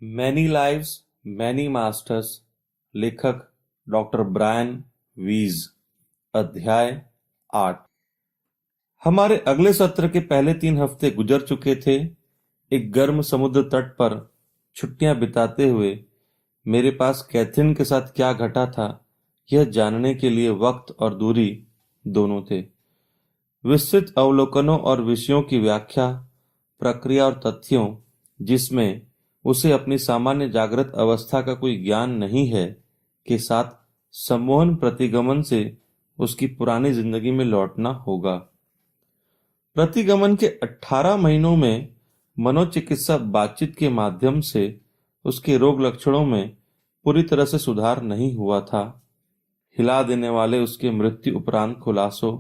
Many lives many masters. लेखक doctor Brian वीज। अध्याय 8। हमारे अगले सत्र के पहले 3 हफ्ते गुजर चुके थे। एक गर्म समुद्र तट पर छुट्टियां बिताते हुए मेरे पास कैथरीन के साथ क्या घटा था यह जानने के लिए वक्त और दूरी दोनों थे। विस्तृत अवलोकनों और विषयों की व्याख्या, प्रक्रिया और तथ्यों जिसमें उसे अपनी सामान्य जागृत अवस्था का कोई ज्ञान नहीं है के साथ सम्मोहन प्रतिगमन से उसकी पुरानी जिंदगी में लौटना होगा। प्रतिगमन के 18 महीनों में मनोचिकित्सा बातचीत के माध्यम से उसके रोग लक्षणों में पूरी तरह से सुधार नहीं हुआ था। हिला देने वाले उसके मृत्यु उपरांत खुलासों,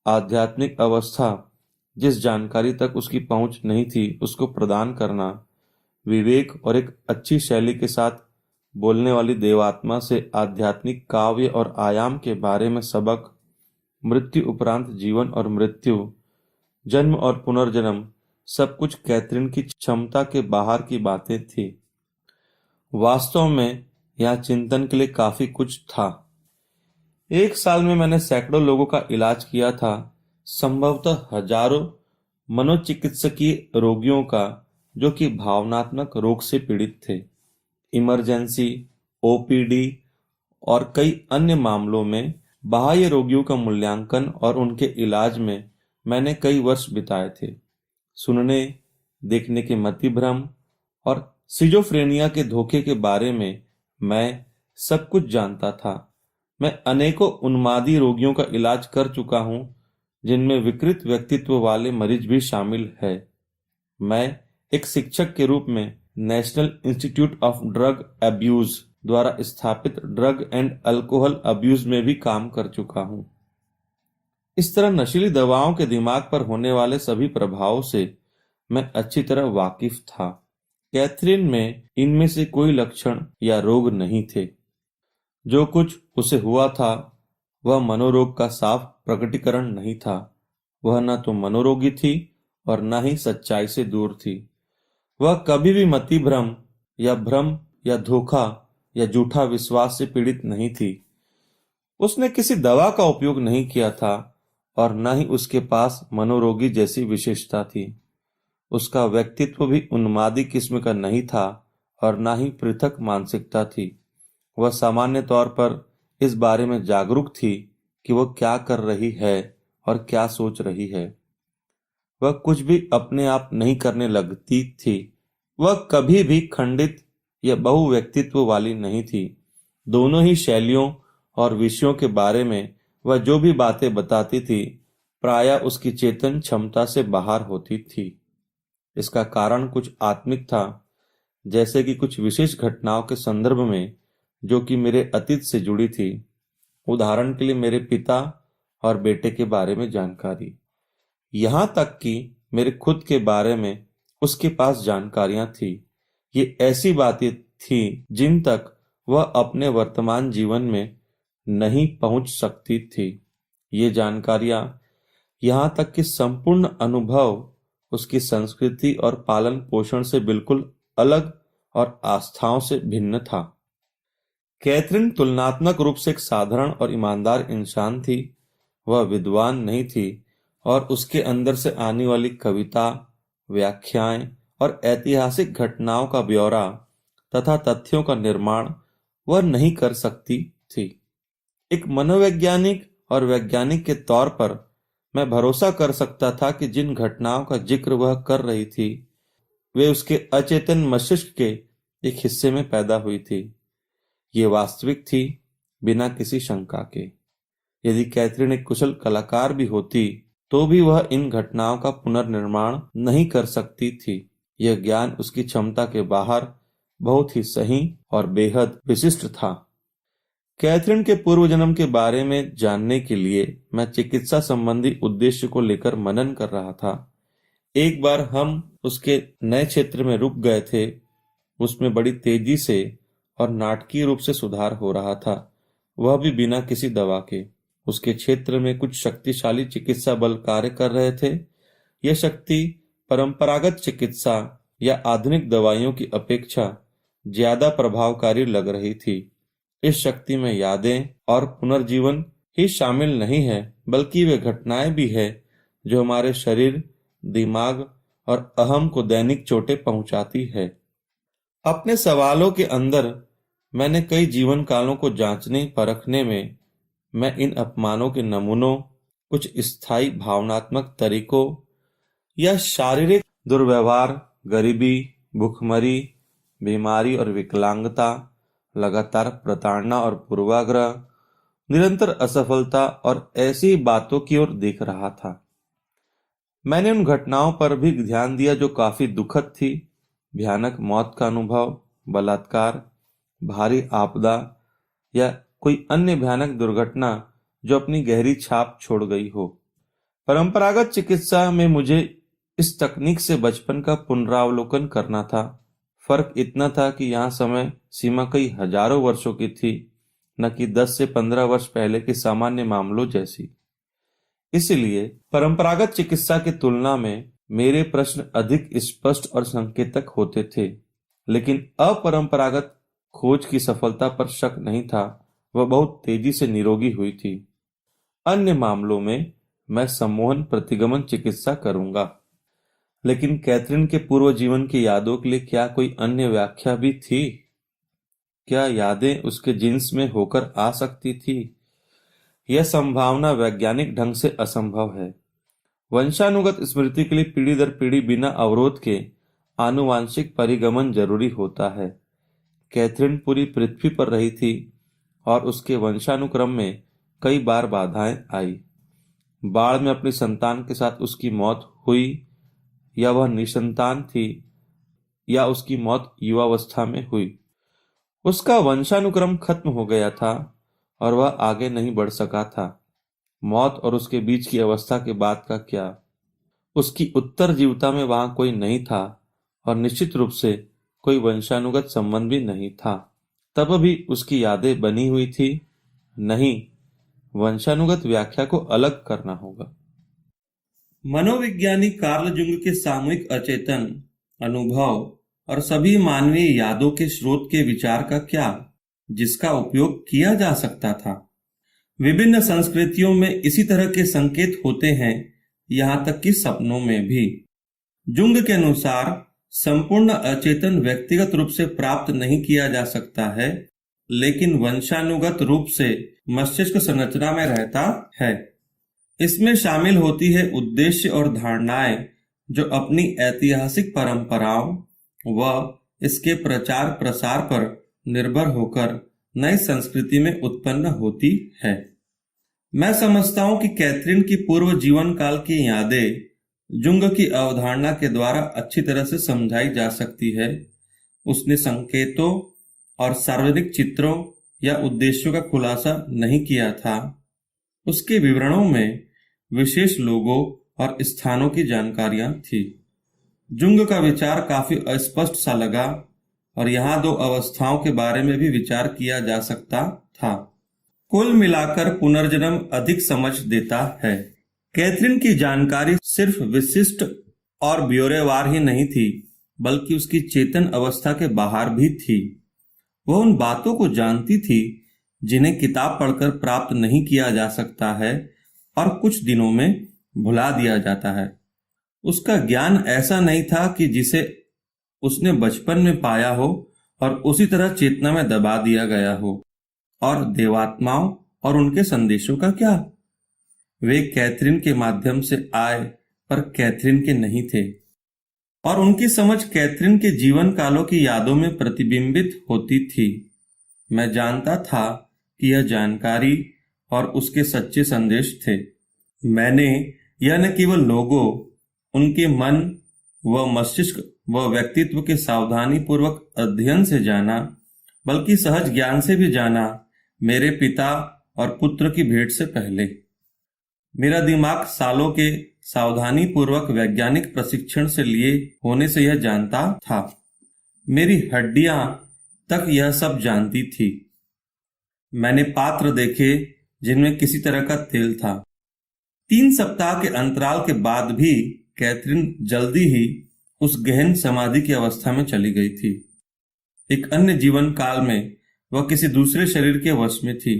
आध्यात्मिक अवस्था जिस जानकारी तक उसकी पहुंच नहीं थी उसको प्रदान करना, विवेक और एक अच्छी शैली के साथ बोलने वाली देवात्मा से आध्यात्मिक काव्य और आयाम के बारे में सबक, मृत्यु उपरांत जीवन और मृत्यु, जन्म और पुनर्जन्म, सब कुछ कैथरीन की क्षमता के बाहर की बातें थी। वास्तव में यहाँ चिंतन के लिए काफी कुछ था। 1 साल में मैंने सैकड़ों लोगों का इलाज किया था, संभवतः हजारों मनोचिकित्सकीय रोगियों का जो कि भावनात्मक रोग से पीड़ित थे। इमरजेंसी, ओपीडी और कई अन्य मामलों में बाह्य रोगियों का मूल्यांकन और उनके इलाज में मैंने कई वर्ष बिताए थे। सुनने, देखने के मतिभ्रम और सिजोफ्रेनिया के धोखे के बारे में मैं सब कुछ जानता था। मैं अनेकों उन्मादी रोगियों का इलाज कर चुका हूं, जिनमें विकृत व्यक्तित्व वाले मरीज भी शामिल है। मैं एक शिक्षक के रूप में national institute of drug abuse द्वारा स्थापित ड्रग एंड अल्कोहल अब्यूज में भी काम कर चुका हूं। इस तरह नशीली दवाओं के दिमाग पर होने वाले सभी प्रभावों से मैं अच्छी तरह वाकिफ था। कैथरीन में इनमें से कोई लक्षण या रोग नहीं थे। जो कुछ उसे हुआ था वह मनोरोग का साफ प्रकटीकरण नहीं था। वह न तो मनोरोगी थी और न ही सच्चाई से दूर थी। वह कभी भी मतिभ्रम या भ्रम या धोखा या झूठा विश्वास से पीड़ित नहीं थी। उसने किसी दवा का उपयोग नहीं किया था और न ही उसके पास मनोरोगी जैसी विशेषता थी। उसका व्यक्तित्व भी उन्मादी किस्म का नहीं था और न ही पृथक मानसिकता थी। वह सामान्य तौर पर इस बारे में जागरूक थी कि वह क्या कर रही है और क्या सोच रही है। वह कुछ भी अपने आप नहीं करने लगती थी। वह कभी भी खंडित या बहुव्यक्तित्व वाली नहीं थी। दोनों ही शैलियों और विषयों के बारे में वह जो भी बातें बताती थी प्रायः उसकी चेतन क्षमता से बाहर होती थी। इसका कारण कुछ आत्मिक था, जैसे कि कुछ विशेष घटनाओं के संदर्भ में जो कि मेरे अतीत से जुड़ी थी। उदाहरण के लिए मेरे पिता और बेटे के बारे में जानकारी, यहाँ तक कि मेरे खुद के बारे में उसके पास जानकारियां थी। ये ऐसी बातें थी जिन तक वह अपने वर्तमान जीवन में नहीं पहुंच सकती थी। ये जानकारियां, यहाँ तक कि संपूर्ण अनुभव उसकी संस्कृति और पालन पोषण से बिल्कुल अलग और आस्थाओं से भिन्न था। कैथरीन तुलनात्मक रूप से एक साधारण और ईमानदार इंसान थी। वह विद्वान नहीं थी और उसके अंदर से आने वाली कविता, व्याख्याएं और ऐतिहासिक घटनाओं का ब्यौरा तथा तथ्यों का निर्माण वह नहीं कर सकती थी। एक मनोवैज्ञानिक और वैज्ञानिक के तौर पर मैं भरोसा कर सकता था कि जिन घटनाओं का जिक्र वह कर रही थी वे उसके अचेतन मस्तिष्क के एक हिस्से में पैदा हुई थी। ये वास्तविक थी, बिना किसी शंका के। यदि कैथरीन एक कुशल कलाकार भी होती तो भी वह इन घटनाओं का पुनर्निर्माण नहीं कर सकती थी। यह ज्ञान उसकी क्षमता के बाहर बहुत ही सही और बेहद विशिष्ट था। कैथरीन के पूर्व जन्म के बारे में जानने के लिए मैं चिकित्सा संबंधी उद्देश्य को लेकर मनन कर रहा था। एक बार हम उसके नए क्षेत्र में रुक गए थे। उसमें बड़ी तेजी से और नाटकीय रूप से सुधार हो रहा था, वह भी बिना किसी दवा के। उसके क्षेत्र में कुछ शक्तिशाली चिकित्सा बल कार्य कर रहे थे। यह शक्ति परंपरागत चिकित्सा या आधुनिक दवाइयों की अपेक्षा ज्यादा प्रभावकारी लग रही थी। इस शक्ति में यादें और पुनर्जीवन ही शामिल नहीं है, बल्कि वे घटनाएं भी है जो हमारे शरीर, दिमाग और अहम को दैनिक चोटें पहुंचाती है। अपने सवालों के अंदर मैंने कई जीवन कालों को जांचने परखने में मैं इन अपमानों के नमूनों, कुछ स्थायी भावनात्मक तरीकों या शारीरिक दुर्व्यवहार, गरीबी, भूखमरी, बीमारी और विकलांगता, लगातार प्रताड़ना और पूर्वाग्रह, निरंतर असफलता और ऐसी बातों की ओर देख रहा था। मैंने उन घटनाओं पर भी ध्यान दिया जो काफी दुखद थी। भयानक मौत का अनुभव, बलात्कार, भारी आपदा या कोई अन्य भयानक दुर्घटना जो अपनी गहरी छाप छोड़ गई हो। परंपरागत चिकित्सा में मुझे इस तकनीक से बचपन का पुनरावलोकन करना था। फर्क इतना था कि यहाँ समय सीमा कई हजारों वर्षों की थी, न कि 10 से 15 वर्ष पहले के सामान्य मामलों जैसी। इसलिए परंपरागत चिकित्सा की तुलना में मेरे प्रश्न अधिक स्पष्ट और संकेतक होते थे, लेकिन अपरंपरागत खोज की सफलता पर शक नहीं था, वह बहुत तेजी से निरोगी हुई थी। अन्य मामलों में मैं सम्मोहन प्रतिगमन चिकित्सा करूंगा, लेकिन कैथरीन के पूर्व जीवन की यादों के लिए क्या कोई अन्य व्याख्या भी थी? क्या यादें उसके जीन्स में होकर आ सकती थी? यह संभावना वैज्ञानिक ढंग से असंभव है। वंशानुगत स्मृति के लिए पीढ़ी दर पीढ़ी बिना अवरोध के आनुवांशिक परिगमन जरूरी होता है। कैथरीन पूरी पृथ्वी पर रही थी और उसके वंशानुक्रम में कई बार बाधाएं आई। बाढ़ में अपनी संतान के साथ उसकी मौत हुई, या वह निसंतान थी, या उसकी मौत युवावस्था में हुई। उसका वंशानुक्रम खत्म हो गया था और वह आगे नहीं बढ़ सका था। मौत और उसके बीच की अवस्था के बाद का क्या? उसकी उत्तरजीविता में वहां कोई नहीं था और निश्चित रूप से कोई वंशानुगत संबंध भी नहीं था। तब भी उसकी यादें बनी हुई थी। नहीं, वंशानुगत व्याख्या को अलग करना होगा। मनोविज्ञानी कार्ल जुंग के सामूहिक अचेतन, अनुभव और सभी मानवीय यादों के स्रोत के विचार का क्या, जिसका उपयोग किया जा सकता था। विभिन्न संस्कृतियों में इसी तरह के संकेत होते हैं, यहां तक कि सपनों में भी। जुंग के अनुसार संपूर्ण अचेतन व्यक्तिगत रूप से प्राप्त नहीं किया जा सकता है, लेकिन वंशानुगत रूप से मस्तिष्क संरचना में रहता है। इसमें शामिल होती है उद्देश्य और धारणाएं जो अपनी ऐतिहासिक परंपराओं व इसके प्रचार प्रसार पर निर्भर होकर नई संस्कृति में उत्पन्न होती है। मैं समझता हूं कि कैथरीन की पूर्व जीवन काल की यादें जुंग की अवधारणा के द्वारा अच्छी तरह से समझाई जा सकती है। उसने संकेतों और सार्वजनिक चित्रों या उद्देश्यों का खुलासा नहीं किया था। उसके विवरणों में विशेष लोगों और स्थानों की जानकारियां थी। जुंग का विचार काफी अस्पष्ट सा लगा और यहाँ दो अवस्थाओं के बारे में भी विचार किया जा सकता था। कुल मिलाकर पुनर्जन्म अधिक समझ देता है। कैथरीन की जानकारी सिर्फ विशिष्ट और ब्यौरेवार ही नहीं थी, बल्कि उसकी चेतन अवस्था के बाहर भी थी। वह उन बातों को जानती थी जिन्हें किताब पढ़कर प्राप्त नहीं किया जा सकता है और कुछ दिनों में भुला दिया जाता है। उसका ज्ञान ऐसा नहीं था कि जिसे उसने बचपन में पाया हो और उसी तरह चेतना में दबा दिया गया हो। और देवात्माओं और उनके संदेशों का क्या? वे कैथरीन के माध्यम से आए, पर कैथरीन के नहीं थे, और उनकी समझ कैथरीन के जीवन कालों की यादों में प्रतिबिंबित होती थी। मैं जानता था कि यह जानकारी और उसके सच्चे संदेश थे। मैंने यह न केवल लोगों, उनके मन व मस्तिष्क व व्यक्तित्व के सावधानी पूर्वक अध्ययन से जाना, बल्कि सहज ज्ञान से भी जाना, मेरे पिता और पुत्र की भेंट से पहले। मेरा दिमाग सालों के सावधानी पूर्वक वैज्ञानिक प्रशिक्षण से लिए होने से यह जानता था। मेरी हड्डियां तक यह सब जानती थी। मैंने पात्र देखे जिनमें किसी तरह का तेल था। 3 सप्ताह के अंतराल के बाद भी कैथरीन जल्दी ही उस गहन समाधि की अवस्था में चली गई थी। एक अन्य जीवन काल में वह किसी दूसरे शरीर के वश में थी।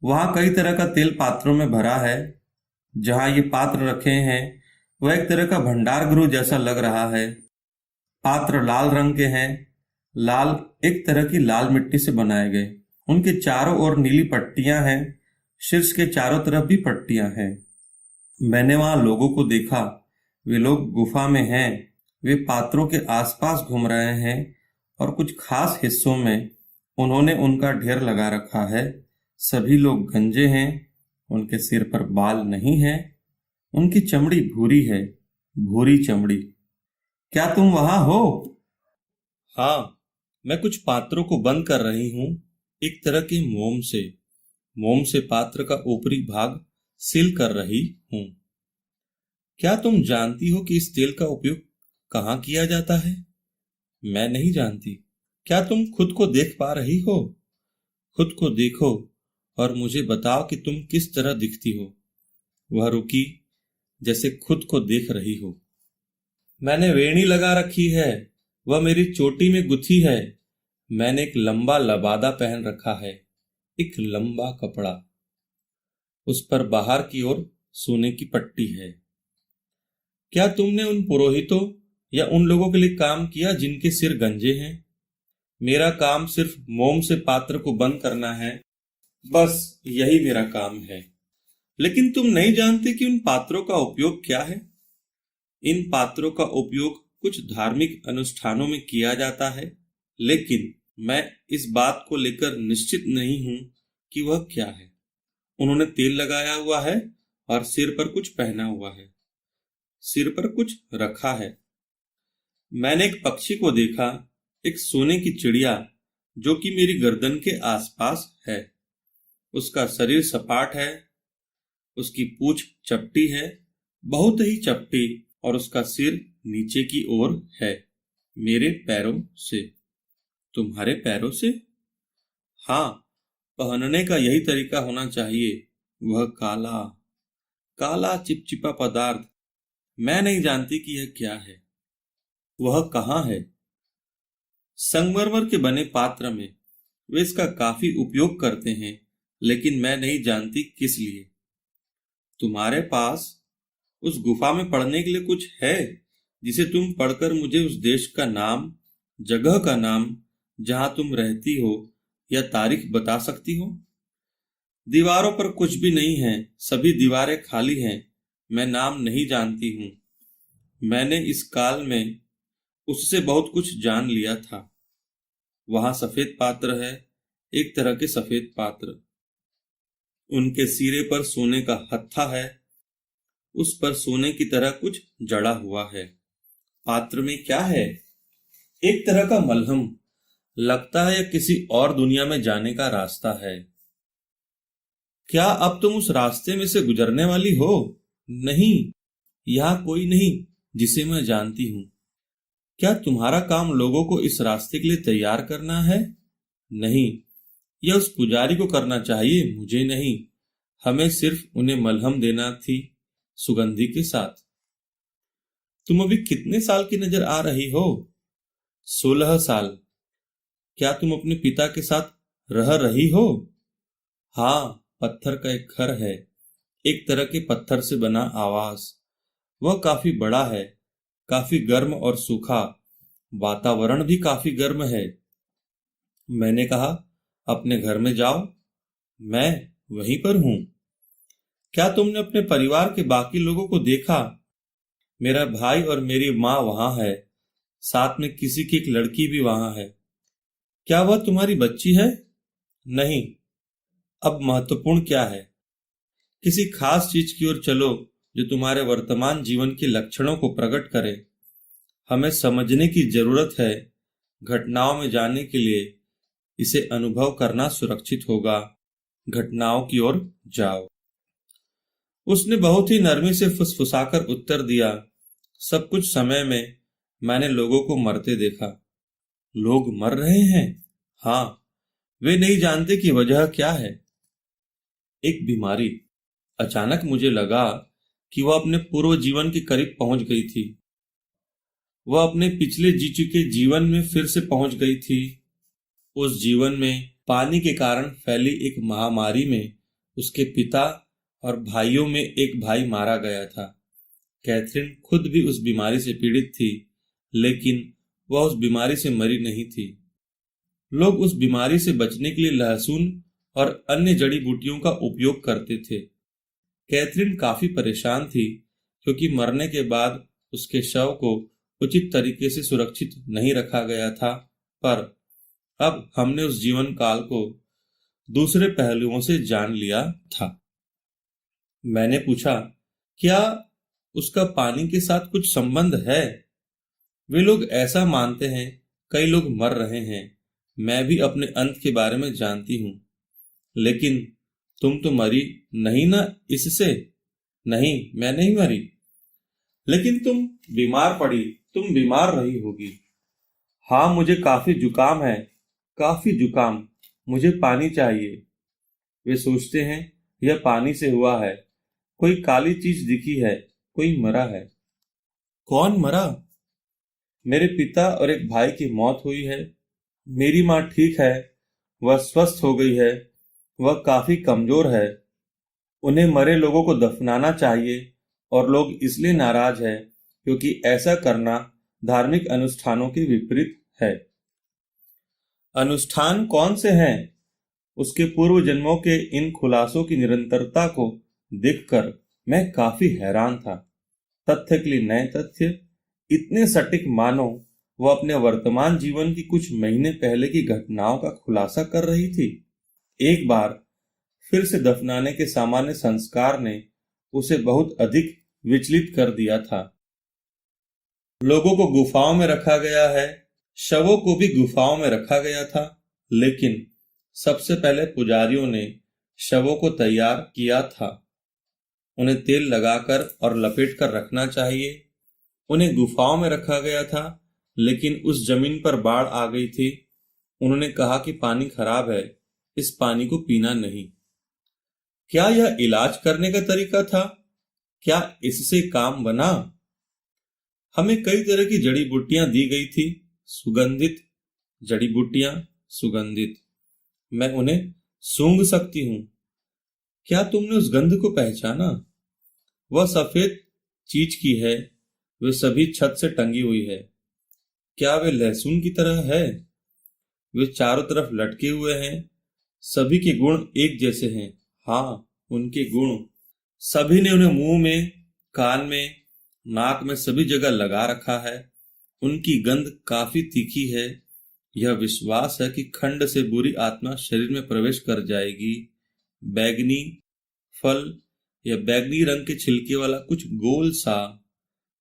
वहां कई तरह का तेल पात्रों में भरा है। जहां ये पात्र रखे हैं वह एक तरह का भंडार गृह जैसा लग रहा है। पात्र लाल रंग के हैं। लाल एक तरह की लाल मिट्टी से बनाए गए। उनके चारों ओर नीली पट्टियां हैं। शीर्ष के चारों तरफ भी पट्टियां हैं। मैंने वहां लोगों को देखा। वे लोग गुफा में हैं। वे पात्रों के आसपास घूम रहे हैं और कुछ खास हिस्सों में उन्होंने उनका ढेर लगा रखा है। सभी लोग गंजे हैं। उनके सिर पर बाल नहीं है। उनकी चमड़ी भूरी है, भूरी चमड़ी। क्या तुम वहां हो? हाँ, मैं कुछ पात्रों को बंद कर रही हूँ, एक तरह के मोम से पात्र का ऊपरी भाग सील कर रही हूँ। क्या तुम जानती हो कि इस तेल का उपयोग कहाँ किया जाता है? मैं नहीं जानती। क्या तुम खुद को देख पा रही हो? खुद को देखो और मुझे बताओ कि तुम किस तरह दिखती हो। वह रुकी, जैसे खुद को देख रही हो। मैंने वेणी लगा रखी है। वह मेरी चोटी में गुथी है। मैंने एक लंबा लबादा पहन रखा है, एक लंबा कपड़ा। उस पर बाहर की ओर सोने की पट्टी है। क्या तुमने उन पुरोहितों या उन लोगों के लिए काम किया जिनके सिर गंजे हैं? मेरा काम सिर्फ मोम से पात्र को बंद करना है। बस यही मेरा काम है। लेकिन तुम नहीं जानते कि उन पात्रों का उपयोग क्या है। इन पात्रों का उपयोग कुछ धार्मिक अनुष्ठानों में किया जाता है, लेकिन मैं इस बात को लेकर निश्चित नहीं हूं कि वह क्या है। उन्होंने तेल लगाया हुआ है और सिर पर कुछ पहना हुआ है। सिर पर कुछ रखा है। मैंने एक पक्षी को देखा, एक सोने की चिड़िया, जो कि मेरी गर्दन के आसपास है। उसका शरीर सपाट है। उसकी पूंछ चपटी है, बहुत ही चपटी, और उसका सिर नीचे की ओर है, मेरे पैरों से। तुम्हारे पैरों से? हाँ, पहनने का यही तरीका होना चाहिए। वह काला काला चिपचिपा पदार्थ, मैं नहीं जानती कि यह क्या है। वह कहाँ है? संगमरमर के बने पात्र में। वे इसका काफी उपयोग करते हैं, लेकिन मैं नहीं जानती किस लिए। तुम्हारे पास उस गुफा में पढ़ने के लिए कुछ है जिसे तुम पढ़कर मुझे उस देश का नाम, जगह का नाम, जहां तुम रहती हो, या तारीख बता सकती हो? दीवारों पर कुछ भी नहीं है। सभी दीवारें खाली हैं। मैं नाम नहीं जानती हूँ। मैंने इस काल में उससे बहुत कुछ जान लिया था। वहां सफेद पात्र है, एक तरह के सफेद पात्र। उनके सिरे पर सोने का हत्था है। उस पर सोने की तरह कुछ जड़ा हुआ है। पात्र में क्या है? एक तरह का मलहम। लगता है यह किसी और दुनिया में जाने का रास्ता है। क्या अब तुम उस रास्ते में से गुजरने वाली हो? नहीं, यहाँ कोई नहीं जिसे मैं जानती हूँ। क्या तुम्हारा काम लोगों को इस रास्ते के लिए तैयार करना है? नहीं, यह उस पुजारी को करना चाहिए, मुझे नहीं। हमें सिर्फ उन्हें मलहम देना थी, सुगंधि के साथ। तुम अभी कितने साल की नजर आ रही हो? 16 साल। क्या तुम अपने पिता के साथ रह रही हो? हाँ, पत्थर का एक घर है, एक तरह के पत्थर से बना आवास। वह काफी बड़ा है, काफी गर्म और सूखा। वातावरण भी काफी गर्म है। मैंने कहा, अपने घर में जाओ, मैं वहीं पर हूं। क्या तुमने अपने परिवार के बाकी लोगों को देखा? मेरा भाई और मेरी माँ वहां है। साथ में किसी की एक लड़की भी वहां है। क्या वह तुम्हारी बच्ची है? नहीं। अब महत्वपूर्ण क्या है? किसी खास चीज की ओर चलो जो तुम्हारे वर्तमान जीवन के लक्षणों को प्रकट करे। हमें समझने की जरूरत है। घटनाओं में जाने के लिए इसे अनुभव करना सुरक्षित होगा। घटनाओं की ओर जाओ। उसने बहुत ही नरमी से फुसफुसाकर उत्तर दिया। सब कुछ समय में मैंने लोगों को मरते देखा। लोग मर रहे हैं? हाँ, वे नहीं जानते कि वजह क्या है। एक बीमारी। अचानक मुझे लगा कि वह अपने पूर्व जीवन के करीब पहुंच गई थी। वह अपने पिछले जी चुके जीवन में फिर से पहुंच गई थी। उस जीवन में पानी के कारण फैली एक महामारी में उसके पिता और भाइयों में एक भाई मारा गया था। कैथरीन खुद भी उस बीमारी से पीड़ित थी, लेकिन वह उस बीमारी से मरी नहीं थी। लोग उस बीमारी से बचने के लिए लहसुन और अन्य जड़ी बूटियों का उपयोग करते थे। कैथरीन काफी परेशान थी, क्योंकि मरने के बाद उसके शव को उचित तरीके से सुरक्षित नहीं रखा गया था। पर अब हमने उस जीवन काल को दूसरे पहलुओं से जान लिया था। मैंने पूछा, क्या उसका पानी के साथ कुछ संबंध है? वे लोग ऐसा मानते हैं, कई लोग मर रहे हैं। मैं भी अपने अंत के बारे में जानती हूँ। लेकिन तुम तो मरी नहीं ना इससे? नहीं, मैं नहीं मरी। लेकिन तुम बीमार पड़ी, तुम बीमार रही होगी। हाँ, मुझे काफी जुकाम है, काफी जुकाम। मुझे पानी चाहिए। वे सोचते हैं यह पानी से हुआ है। कोई काली चीज दिखी है, कोई मरा है। कौन मरा? मेरे पिता और एक भाई की मौत हुई है। मेरी माँ ठीक है, वह स्वस्थ हो गई है। वह काफी कमजोर है। उन्हें मरे लोगों को दफनाना चाहिए, और लोग इसलिए नाराज है क्योंकि ऐसा करना धार्मिक अनुष्ठानों के विपरीत है। अनुष्ठान कौन से हैं? उसके पूर्व जन्मों के इन खुलासों की निरंतरता को देखकर मैं काफी हैरान था। तथ्य के लिए नए तथ्य, इतने सटीक मानो वह अपने वर्तमान जीवन की कुछ महीने पहले की घटनाओं का खुलासा कर रही थी। एक बार फिर से दफनाने के सामान्य संस्कार ने उसे बहुत अधिक विचलित कर दिया था। लोगों को गुफाओं में रखा गया है, शवों को भी गुफाओं में रखा गया था, लेकिन सबसे पहले पुजारियों ने शवों को तैयार किया था। उन्हें तेल लगाकर और लपेट कर रखना चाहिए। उन्हें गुफाओं में रखा गया था, लेकिन उस जमीन पर बाढ़ आ गई थी। उन्होंने कहा कि पानी खराब है, इस पानी को पीना नहीं। क्या यह इलाज करने का तरीका था? क्या इससे काम बना? हमें कई तरह की जड़ी बूटियां दी गई थी। सुगंधित जड़ी बूटियां, सुगंधित। मैं उन्हें सूंघ सकती हूँ। क्या तुमने उस गंध को पहचाना? वह सफेद चीज की है। वे सभी छत से टंगी हुई है। क्या वे लहसुन की तरह है? वे चारों तरफ लटके हुए हैं। सभी के गुण एक जैसे हैं। हाँ, उनके गुण। सभी ने उन्हें मुंह में, कान में, नाक में, सभी जगह लगा रखा है। उनकी गंध काफी तीखी है। यह विश्वास है कि खंड से बुरी आत्मा शरीर में प्रवेश कर जाएगी। बैगनी फल या बैगनी रंग के छिलके वाला कुछ गोल सा,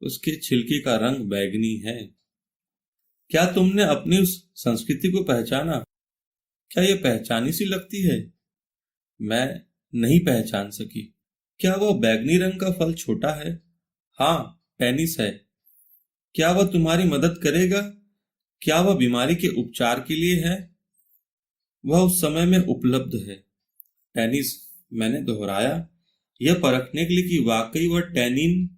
उसके छिलके का रंग बैगनी है। क्या तुमने अपनी उस संस्कृति को पहचाना? क्या यह पहचानी सी लगती है? मैं नहीं पहचान सकी। क्या वह बैगनी रंग का फल छोटा है? हाँ, टेनिस है। क्या वह तुम्हारी मदद करेगा? क्या वह बीमारी के उपचार के लिए है? वह उस समय में उपलब्ध है। टेनिस, मैंने दोहराया, यह परखने के लिए कि वाकई वह टैनिन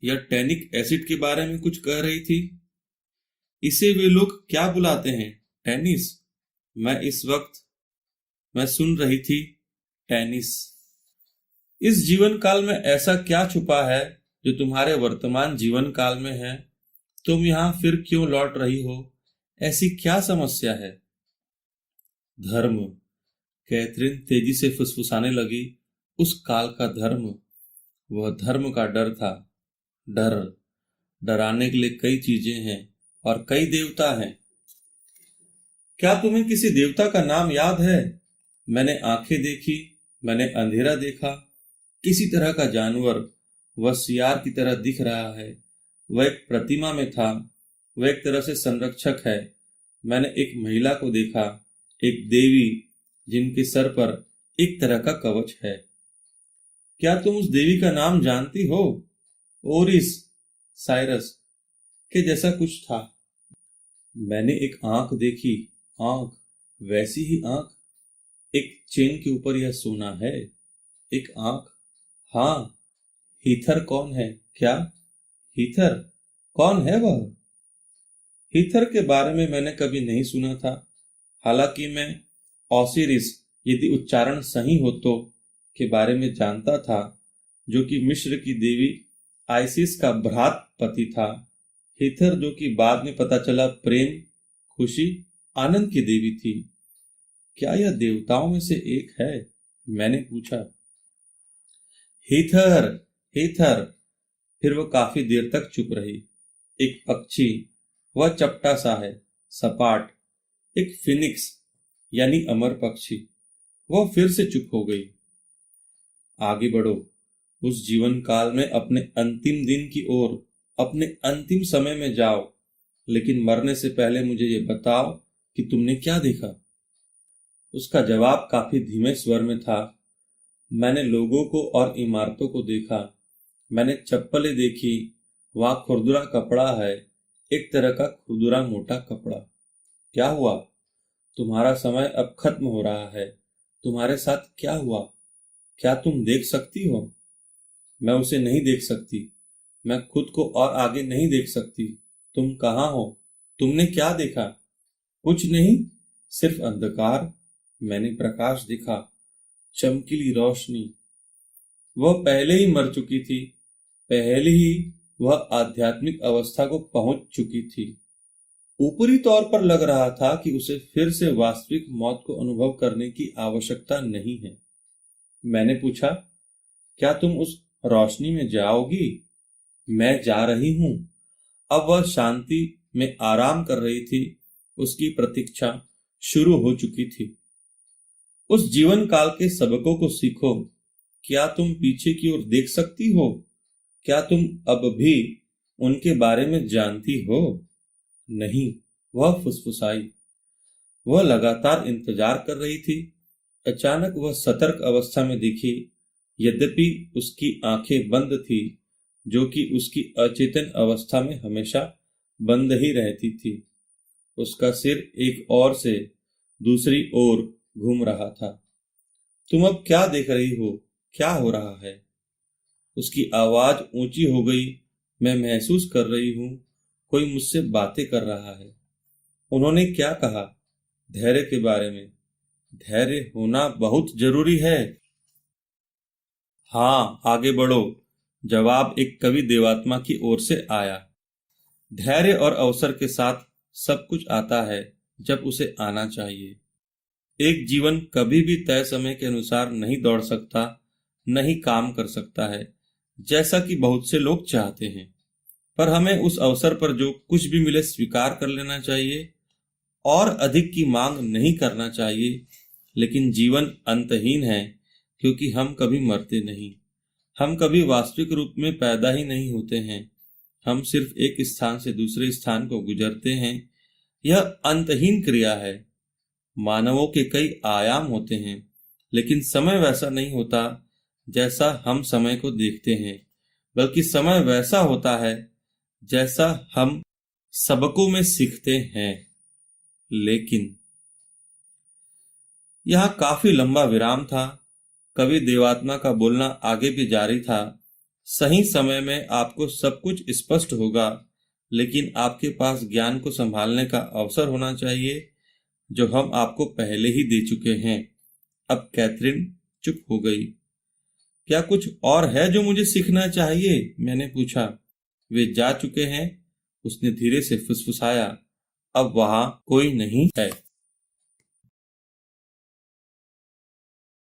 या टैनिक एसिड के बारे में कुछ कह रही थी। इसे वे लोग क्या बुलाते हैं? टेनिस। मैं सुन रही थी, टेनिस। इस जीवन काल में ऐसा क्या छुपा है जो तुम्हारे वर्तमान जीवन काल में है? तुम यहाँ फिर क्यों लौट रही हो? ऐसी क्या समस्या है? धर्म। कैथरीन तेजी से फुसफुसाने लगी। उस काल का धर्म, वह धर्म का डर था। डर, डराने के लिए कई चीजें हैं और कई देवता हैं। क्या तुम्हें किसी देवता का नाम याद है? मैंने आंखें देखी, मैंने अंधेरा देखा। किसी तरह का जानवर, वह सियार की तरह दिख रहा है। वह एक प्रतिमा में था। वह एक तरह से संरक्षक है। मैंने एक महिला को देखा, एक देवी, जिनके सर पर एक तरह का कवच है। क्या तुम उस देवी का नाम जानती हो? ओरिस, साइरस के जैसा कुछ था। मैंने एक आंख देखी, आंख, वैसी ही आंख। एक चेन के ऊपर यह सोना है। एक आंख। हाँ। हीथर कौन है? क्या हीथर? कौन है वह? हीथर के बारे में मैंने कभी नहीं सुना था। हालांकि मैं ओसिरिस, यदि उच्चारण सही हो तो, के बारे में जानता था, जो कि मिस्र की देवी आइसिस का भ्रात पति था। हीथर, जो कि बाद में पता चला प्रेम, खुशी, आनंद की देवी थी। क्या यह देवताओं में से एक है? मैंने पूछा। Heather, Heather. फिर वो काफी देर तक चुप रही। एक पक्षी, वह चपटा सा है, सपाट, एक फिनिक्स यानी अमर पक्षी। वह फिर से चुप हो गई। आगे बढ़ो, उस जीवन काल में अपने अंतिम दिन की ओर, अपने अंतिम समय में जाओ, लेकिन मरने से पहले मुझे ये बताओ कि तुमने क्या देखा। उसका जवाब काफी धीमे स्वर में था। मैंने लोगों को और इमारतों को देखा। मैंने चप्पलें देखी। वहां खुरदुरा कपड़ा है, एक तरह का खुरदुरा मोटा कपड़ा। क्या हुआ? तुम्हारा समय अब खत्म हो रहा है। तुम्हारे साथ क्या हुआ? क्या तुम देख सकती हो? मैं उसे नहीं देख सकती। मैं खुद को और आगे नहीं देख सकती। तुम कहाँ हो? तुमने क्या देखा? कुछ नहीं, सिर्फ अंधकार। मैंने प्रकाश देखा, चमकीली रोशनी। वह पहले ही मर चुकी थी। पहले ही वह आध्यात्मिक अवस्था को पहुंच चुकी थी। ऊपरी तौर पर लग रहा था कि उसे फिर से वास्तविक मौत को अनुभव करने की आवश्यकता नहीं है। मैंने पूछा, क्या तुम उस रोशनी में जाओगी? मैं जा रही हूं। अब वह शांति में आराम कर रही थी। उसकी प्रतीक्षा शुरू हो चुकी थी। उस जीवन काल के सबकों को सीखो। क्या तुम पीछे की ओर देख सकती हो? क्या तुम अब भी उनके बारे में जानती हो? नहीं, वह फुसफुसाई। वह लगातार इंतजार कर रही थी। अचानक वह सतर्क अवस्था में दिखी, यद्यपि उसकी आंखें बंद थी, जो कि उसकी अचेतन अवस्था में हमेशा बंद ही रहती थी। उसका सिर एक ओर से दूसरी ओर घूम रहा था। तुम अब क्या देख रही हो? क्या हो रहा है? उसकी आवाज ऊंची हो गई। मैं महसूस कर रही हूं कोई मुझसे बातें कर रहा है। उन्होंने क्या कहा? धैर्य के बारे में। धैर्य होना बहुत जरूरी है। हाँ, आगे बढ़ो। जवाब एक कवि देवात्मा की ओर से आया। धैर्य और अवसर के साथ सब कुछ आता है जब उसे आना चाहिए। एक जीवन कभी भी तय समय के अनुसार नहीं दौड़ सकता, नहीं काम कर सकता है, जैसा कि बहुत से लोग चाहते हैं। पर हमें उस अवसर पर जो कुछ भी मिले स्वीकार कर लेना चाहिए और अधिक की मांग नहीं करना चाहिए। लेकिन जीवन अंतहीन है, क्योंकि हम कभी मरते नहीं। हम कभी वास्तविक रूप में पैदा ही नहीं होते हैं। हम सिर्फ एक स्थान से दूसरे स्थान को गुजरते हैं। यह अंतहीन क्रिया है। मानवों के कई आयाम होते हैं, लेकिन समय वैसा नहीं होता जैसा हम समय को देखते हैं, बल्कि समय वैसा होता है जैसा हम सबकों में सीखते हैं। लेकिन यह काफी लंबा विराम था। कवि देवात्मा का बोलना आगे भी जारी था। सही समय में आपको सब कुछ स्पष्ट होगा, लेकिन आपके पास ज्ञान को संभालने का अवसर होना चाहिए, जो हम आपको पहले ही दे चुके हैं। अब कैथरीन चुप हो गई। क्या कुछ और है जो मुझे सीखना चाहिए? मैंने पूछा। वे जा चुके हैं, उसने धीरे से फुसफुसाया। अब वहां कोई नहीं है।